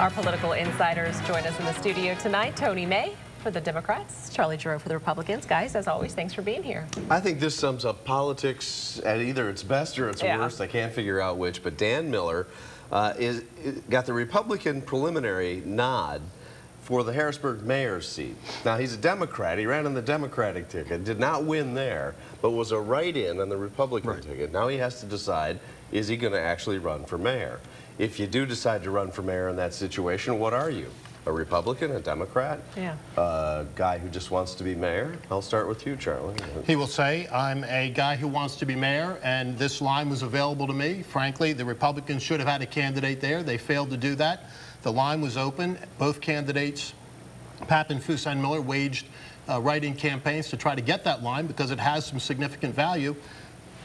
Our political insiders join us in the studio tonight. Tony May for the Democrats, Charlie Giroux for the Republicans. Guys, as always, thanks for being here. I think this sums up politics at either its best or its worst. I can't figure out which, but Dan Miller got the Republican preliminary nod for the Harrisburg mayor's seat. Now, he's a Democrat. He ran on the Democratic ticket, did not win there, but was a write-in on the Republican ticket. Now he has to decide, is he going to actually run for mayor? If you do decide to run for mayor in that situation, what are you? A Republican, a Democrat, a guy who just wants to be mayor? I'll start with you, Charlie. He will say, I'm a guy who wants to be mayor, and this line was available to me. Frankly, the Republicans should have had a candidate there. They failed to do that. The line was open. Both candidates, Papp and Fusen Miller, waged write-in campaigns to try to get that line because it has some significant value.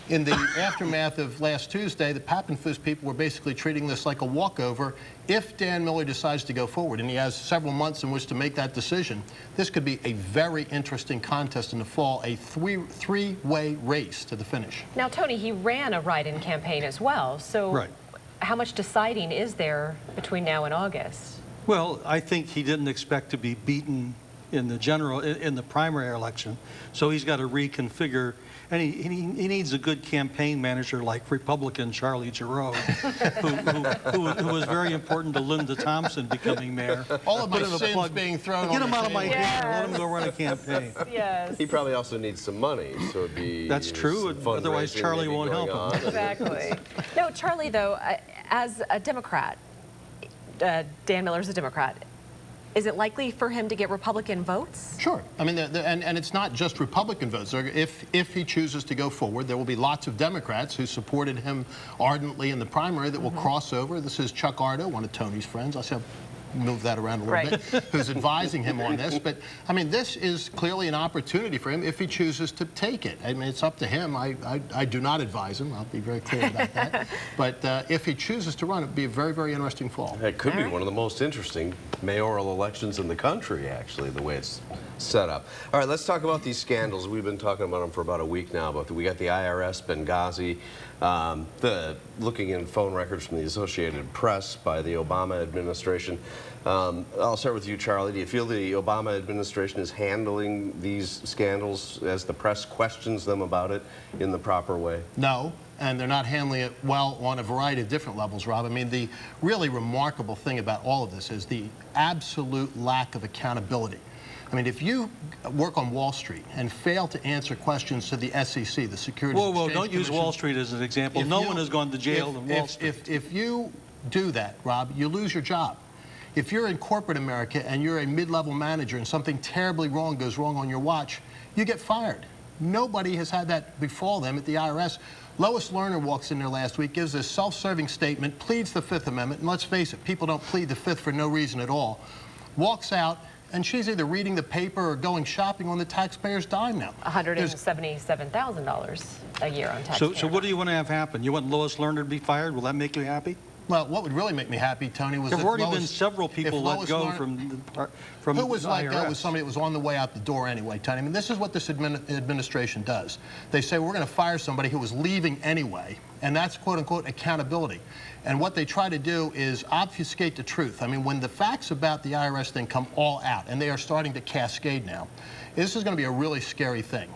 In the aftermath of last Tuesday, the Papp and Fusen people were basically treating this like a walkover. If Dan Miller decides to go forward, and he has several months in which to make that decision, this could be a very interesting contest in the fall, a three-way race to the finish. Now, Tony, he ran a write-in campaign as well, so how much deciding is there between now and August? Well, I think he didn't expect to be beaten in the primary election, so he's got to reconfigure. And he needs a good campaign manager like Republican Charlie Giroux, who was very important to Linda Thompson becoming mayor. All of my sins being thrown Get on him out of my hair and let him Yes. go run a campaign. Yes. He probably also needs some money, so it'd be... That's true, otherwise Charlie won't help him. Exactly. No, Charlie, though, as a Democrat, Dan Miller's a Democrat, is it likely for him to get Republican votes? Sure. I mean, and it's not just Republican votes. If he chooses to go forward, there will be lots of Democrats who supported him ardently in the primary that will cross over. This is Chuck Ardo, one of Tony's friends. I shall move that around a little bit, who's advising him on this. But, I mean, this is clearly an opportunity for him if he chooses to take it. I mean, it's up to him. I do not advise him. I'll be very clear about that. But if he chooses to run, it would be a very, very interesting fall. It could be one of the most interesting mayoral elections in the country, actually, the way it's set up. All right, let's talk about these scandals. We've been talking about them for about a week now. But we got the IRS, Benghazi, looking in phone records from the Associated Press by the Obama administration. I'll start with you, Charlie. Do you feel the Obama administration is handling these scandals as the press questions them about it in the proper way? No, and they're not handling it well on a variety of different levels, Rob. I mean, the really remarkable thing about all of this is the absolute lack of accountability. I mean, if you work on Wall Street and fail to answer questions to the SEC, the Securities Exchange Whoa, don't use Commission, Wall Street as an example. No one has gone to jail in Wall Street. If you do that, Rob, you lose your job. If you're in corporate America and you're a mid-level manager and something terribly wrong goes wrong on your watch, you get fired. Nobody has had that befall them at the IRS. Lois Lerner walks in there last week, gives a self-serving statement, pleads the Fifth Amendment, and let's face it, people don't plead the Fifth for no reason at all, walks out, and she's either reading the paper or going shopping on the taxpayer's dime now. $177,000 a year on taxpayer. So what do you want to have happen? You want Lois Lerner to be fired? Will that make you happy? Well, what would really make me happy, Tony, was there have already been several people let go from who was the let IRS. go was somebody that was on the way out the door anyway, Tony. I mean, this is what this administration does. They say, we're going to fire somebody who was leaving anyway, and that's, quote-unquote, accountability. And what they try to do is obfuscate the truth. I mean, when the facts about the IRS thing come all out, and they are starting to cascade now, this is going to be a really scary thing.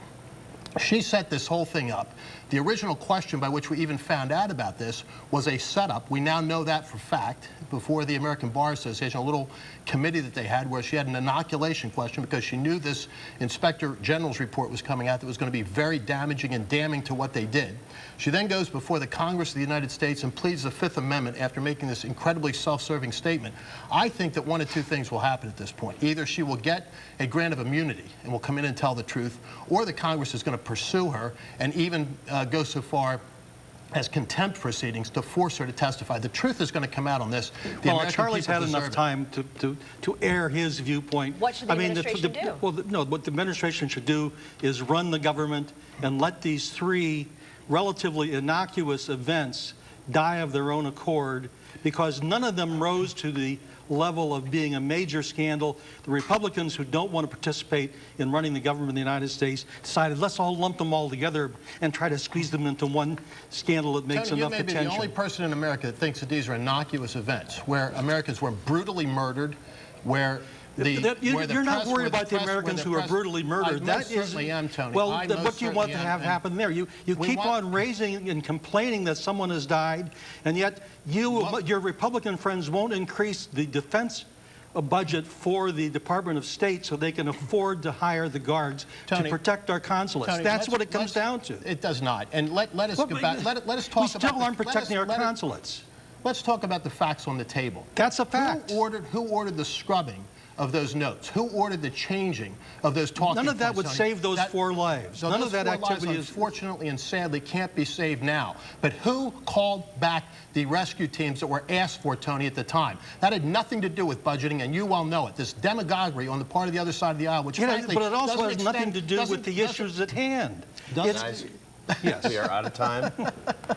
She set this whole thing up. The original question by which we even found out about this was a setup. We now know that for fact. Before the American Bar Association, a little committee that they had where she had an inoculation question because she knew this Inspector General's report was coming out that was going to be very damaging and damning to what they did. She then goes before the Congress of the United States and pleads the Fifth Amendment after making this incredibly self-serving statement. I think that one of two things will happen at this point. Either she will get a grant of immunity and will come in and tell the truth, or the Congress is going to pursue her and even go so far as contempt proceedings to force her to testify. The truth is going to come out on this. Well, Charlie's had enough time to air his viewpoint. What should the administration do? Well, no, what the administration should do is run the government and let these three relatively innocuous events die of their own accord because none of them rose to the level of being a major scandal. The Republicans who don't want to participate in running the government of the United States decided, let's all lump them all together and try to squeeze them into one scandal that makes Tony, enough you may attention. be the only person in America that thinks that these are innocuous events, where Americans were brutally murdered, where you're not worried about the Americans who are brutally murdered. I most certainly am, Tony. Well, I what most do you want to certainly have am. happen there? You keep on raising and complaining that someone has died, and yet your Republican friends won't increase the defense budget for the Department of State so they can afford to hire the guards to protect our consulates. Tony, that's what it comes down to. It does not. And let us go back. Let us talk about. We still aren't protecting our consulates. Let's talk about the facts on the table. That's a fact. Who ordered the scrubbing of those notes? Who ordered the changing of those talking points? None of that would Tony? save those 4 lives. None of that activity is... unfortunately and sadly, can't be saved now. But who called back the rescue teams that were asked for, Tony, at the time? That had nothing to do with budgeting, and you well know it. This demagoguery on the part of the other side of the aisle, which frankly but it also has doesn't nothing extend- to do with doesn't- the issues at hand. doesn't- Yes. We are out of time.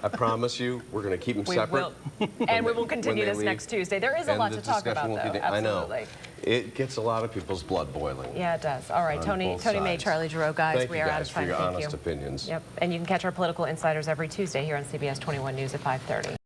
I promise you, we're going to keep them We separate. will. And we will continue this next Tuesday. There is a lot to talk about, though. I know. Absolutely. It gets a lot of people's blood boiling. Yeah, it does. All right, On Tony both May, sides. Charlie Giroux, guys, Thank we you are guys out of time. for your Thank honest you. opinions. Yep, and you can catch our political insiders every Tuesday here on CBS 21 News at 5:30.